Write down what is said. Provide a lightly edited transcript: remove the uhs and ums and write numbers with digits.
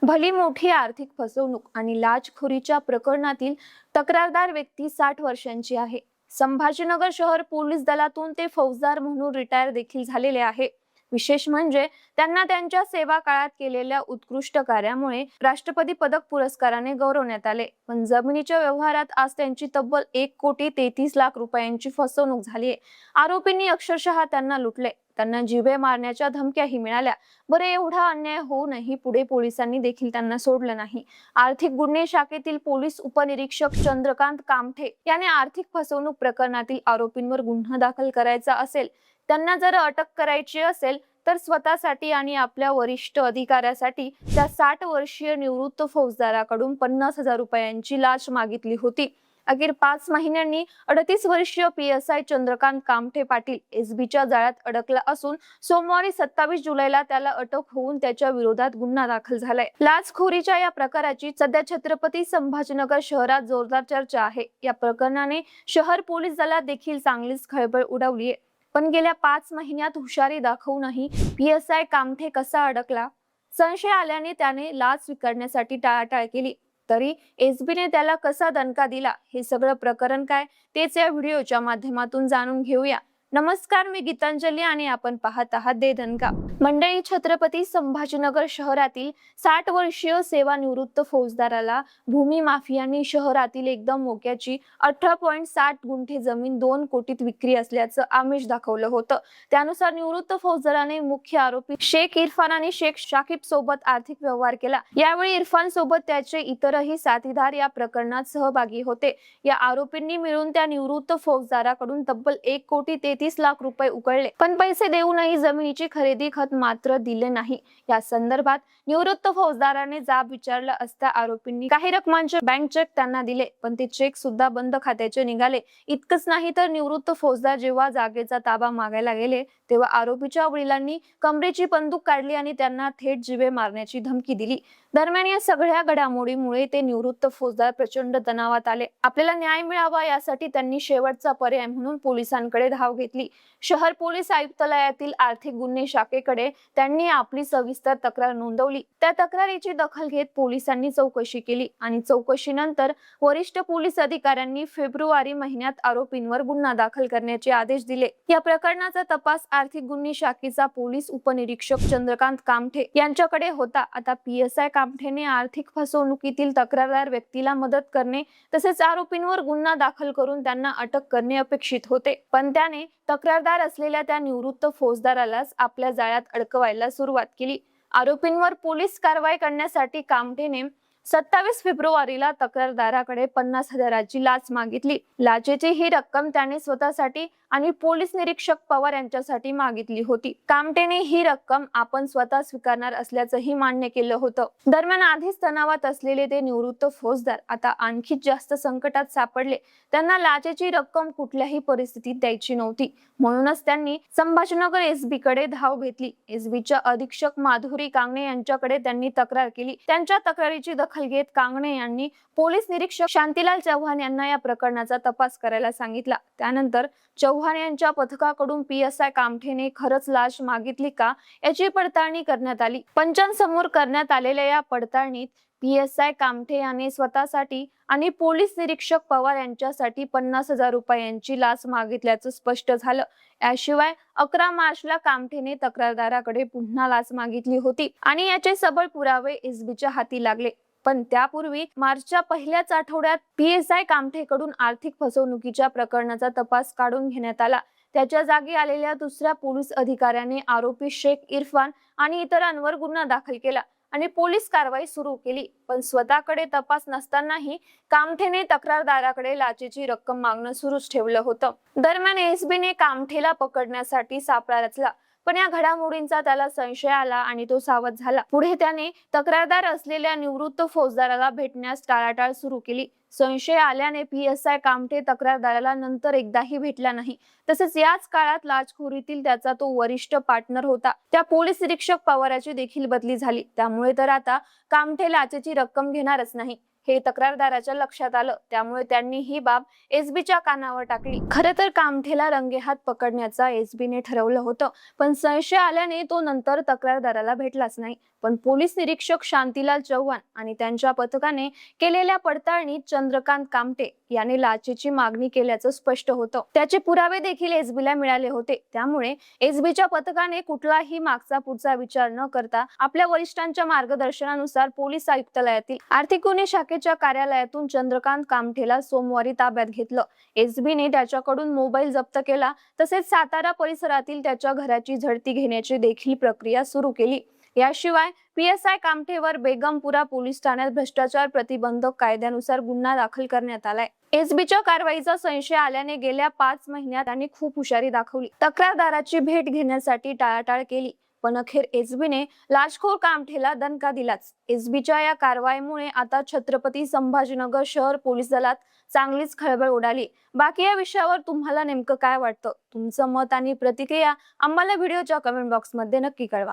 भली मोठी आर्थिक फसवणूक आणि लाचखोरीच्या प्रकरणातील तक्रारदार व्यक्ती 60 वर्षांची आहे. संभाजीनगर शहर पोलीस दलातून ते फौजदार म्हणून रिटायर देखील झालेले आहे. विशेष म्हणजे त्यांना त्यांच्या सेवा काळात केलेल्या उत्कृष्ट कार्यामुळे राष्ट्रपती पदक पुरस्काराने गौरवण्यात आले. पण जमिनीच्या व्यवहारात आज त्यांची तब्बल 1,33,00,000 रुपयांची फसवणूक झाली आहे. आरोपींनी अक्षरशः त्यांना लुटले. त्यांना जीवे मारण्याच्या धमक्याही मिळाल्या. बरे, एवढा अन्याय होऊनही पुढे पोलिसांनी देखील त्यांना सोडलं नाही. आर्थिक गुन्हे शाखेतील पोलीस उपनिरीक्षक चंद्रकांत कामठे याने आर्थिक फसवणूक प्रकरणातील आरोपींवर गुन्हा दाखल करायचा असेल, त्यांना जर अटक करायची असेल तर स्वतःसाठी आणि आपल्या वरिष्ठ अधिकाऱ्यासाठी त्या 60 वर्षीय निवृत्त फौजदाराकडून 50,000 रुपयांची लाच मागितली होती. अखेर 5 महिन्यांनी 38 वर्षीय PSI चंद्रकांत कामठे पाटील SBच्या जाळ्यात अडकला असून सोमवारी 27 जुलैला त्याला अटक होऊन त्याच्या विरोधात गुन्हा दाखल झालाय. लाचखोरीच्या या प्रकाराची सध्या छत्रपती संभाजीनगर शहरात जोरदार चर्चा आहे. या प्रकरणाने शहर पोलीस दलात देखील चांगलीच खळबळ उडवलीये. पण गेल्या 5 महिन्यात हुशारी दाखवूनही PSI कामठे कसा अडकला? संशय आल्याने त्याने लाच स्वीकारण्यासाठी टाळाटाळ केली. तरी SBने त्याला कसा दणका दिला, हे सगळं प्रकरण काय, तेच या व्हिडिओच्या माध्यमातून जाणून घेऊया. नमस्कार, मी गीतांजली आणि आपण पाहत आहात दे दणका. मंडळी, छत्रपती संभाजीनगर शहरातील 60 वर्षीय सेवानिवृत्त फौजदाराला भूमी माफियांनी शहरातील एकदम मोक्याची 18.60 गुंठे जमीन 2 कोटीत विक्री असल्याचं आमिष दाखवलं होतं. त्यानुसार निवृत्त फौजदाराने मुख्य आरोपी शेख इरफान आणि शेख शाकिब सोबत आर्थिक व्यवहार केला. यावेळी इरफान सोबत त्याचे इतरही साथीदार या प्रकरणात सहभागी होते. या आरोपींनी मिळून त्या निवृत्त फौजदाराकडून तब्बल 1,33,00,000 रुपये उकळले. पण पैसे देऊनही जमिनीची खरेदी खत मात्र दिले नाही. या संदर्भात निवृत्त फौजदाराने जाब विचारला असता आरोपींनी काही रकमांचे बँक चेक त्यांना दिले, पण ते चेक सुद्धा बंद खात्याचे निघाले. इतकंच नाही तर निवृत्त फौजदार जेव्हा जागेचा ताबा मागायला गेले तेव्हा आरोपीच्या वडिलांनी कमरेची बंदूक काढली आणि त्यांना थेट जीवे मारण्याची धमकी दिली. दरम्यान या सगळ्या घडामोडीमुळे ते निवृत्त फौजदार प्रचंड तणावात आले. आपल्याला न्याय मिळावा यासाठी त्यांनी शेवटचा पर्याय म्हणून पोलिसांकडे धाव घेतली. शहर पोलीस आयुक्तालयातील आर्थिक गुन्हे शाखेकडे त्यांनी आपली सविस्तर तक्रार नोंदवली. त्या तक्रारीची दखल घेत पोलिसांनी चौकशी केली आणि चौकशीनंतर वरिष्ठ पोलीस अधिकाऱ्यांनी फेब्रुवारी महिन्यात आरोपींवर गुन्हा दाखल करण्याचे आदेश दिले. या प्रकरणाचा तपास आर्थिक गुन्हे शाखेचा पोलीस उपनिरीक्षक चंद्रकांत कामठे यांच्याकडे होता. आता PSI कामठेने आर्थिक फसवणुकीतील तक्रारदार व्यक्तीला मदत करणे तसेच आरोपींवर गुन्हा दाखल करून त्यांना अटक करणे अपेक्षित होते. पण त्याने तक्रारदार असलेल्या त्या निवृत्त फौजदारालाच आपल्या जाळ्यात अडकवायला सुरुवात केली. आरोपींवर पोलीस कारवाई करण्यासाठी कामठेने 27 फेब्रुवारीला तक्रारदाराकडे 50,000ची लाच मागितली. लाचेची ही रक्कम त्याने स्वतःसाठी आणि पोलीस निरीक्षक पवार यांच्यासाठी मागितली होती. कामठेने ही रक्कम आपण स्वतः स्वीकारणार असल्याचंही मान्य केलं होतं. दरम्यान आधीच तणावात असलेले ते निवृत्त फौजदार आता आणखी जास्त संकटात सापडले. त्यांना लाचेची रक्कम कुठल्याही परिस्थितीत द्यायची नव्हती. म्हणूनच त्यांनी संभाजीनगर SB कडे धाव घेतली. SBच्या अधीक्षक माधुरी कांगणे यांच्याकडे त्यांनी तक्रार केली. त्यांच्या तक्रारीची दखल घेत कांगणे यांनी पोलीस निरीक्षक शांतीलाल चव्हाण यांना या प्रकरणाचा तपास करायला सांगितला. त्यानंतर चव्हाण यांच्या पथकाकडून PSI कामठेने खरंच लाच मागितली का याची पडताळणी करण्यात आली. पंचांसमोर करण्यात आलेल्या या पडताळणीत PSI कामठे याने स्वतःसाठी आणि पोलीस निरीक्षक पवार यांच्यासाठी 50,000 रुपयांची लाच मागितल्याचं स्पष्ट झालं. याशिवाय 11 मार्चला कामठेने तक्रारदाराकडे पुन्हा लाच मागितली होती आणि याचे सबळ पुरावे SBच्या हाती लागले. पण त्यापूर्वी मार्चच्या पहिल्याच आठवड्यात PSI कामठेकडून आर्थिक फसवणुकीच्या प्रकरणाचा तपास काढून घेण्यात आला. त्याच्या जागी आलेल्या दुसऱ्या पोलीस अधिकाऱ्याने आरोपी शेख इरफान आणि इतरांवर गुन्हा दाखल केला आणि पोलीस कारवाई सुरू केली. पण स्वतःकडे तपास नसतानाही कामठेने तक्रारदाराकडे लाचेची रक्कम मागणं सुरूच ठेवलं होतं. दरम्यान SBने कामठेला पकडण्यासाठी सापळा रचला. पण या घडामोडींचा त्याला संशय आला आणि तो सावध झाला. पुढे त्याने तक्रारदार असलेल्या निवृत्त फौजदाराला भेटण्यास टाळाटाळ सुरू केली. संशय आल्याने PSI कामठे तक्रारदाराला नंतर एकदाही भेटला नाही. तसेच याच काळात लाचखोरीतील त्याचा तो वरिष्ठ पार्टनर होता त्या पोलीस निरीक्षक पवाराची देखील बदली झाली. त्यामुळे तर आता कामठे लाचेची रक्कम घेणारच नाही. हे तक्रारदाराच्या लक्षात आलं, त्यामुळे त्यांनी ही बाब एसबीच्या कानावर टाकली. खरं तर कामठेला रंगेहात पकडण्याचा एसबीने ठरवलं होतं, पण संशय आल्याने तो नंतर तक्रारदाराला भेटलाच नाही. पण पोलीस निरीक्षक शांतीलाल चव्हाण आणि त्यांच्या पथकाने केलेल्या पडताळणीत चंद्रकांत कामटे याने लाचेची मागणी केल्याचं स्पष्ट होतं. त्याचे पुरावे देखील एसबीला मिळाले होते. त्यामुळे एसबीच्या पथकाने कुठलाही मागचा पुढचा विचार न करता आपल्या वरिष्ठांच्या मार्गदर्शनानुसार पोलीस आयुक्तालयातील आर्थिक गुन्हे शाखेच्या कार्यालयातून चंद्रकांत कामठेला सोमवारी ताब्यात घेतलं. एसबीने त्याच्याकडून मोबाईल जप्त केला, तसेच सातारा परिसरातील त्याच्या घराची झडती घेण्याची देखील प्रक्रिया सुरू केली. याशिवाय PSI कामठेवर बेगमपुरा पोलीस ठाण्यात भ्रष्टाचार प्रतिबंधक कायद्यानुसार गुन्हा दाखल करण्यात आलाय. एसबीच्या कारवाईचा संशय आल्याने गेल्या 5 महिन्यात त्यांनी खूप हुशारी दाखवली. तक्रारदाराची भेट घेण्यासाठी टाळाटाळ केली, पण अखेर एसबीने लाचखोर कामठेला दणका दिलाच. एसबीच्या या कारवाईमुळे आता छत्रपती संभाजीनगर शहर पोलीस दलात चांगलीच खळबळ उडाली. बाकी या विषयावर तुम्हाला नेमकं काय वाटतं? तुमचं मत आणि प्रतिक्रिया आम्हाला व्हिडिओच्या कमेंट बॉक्समध्ये नक्की कळवा.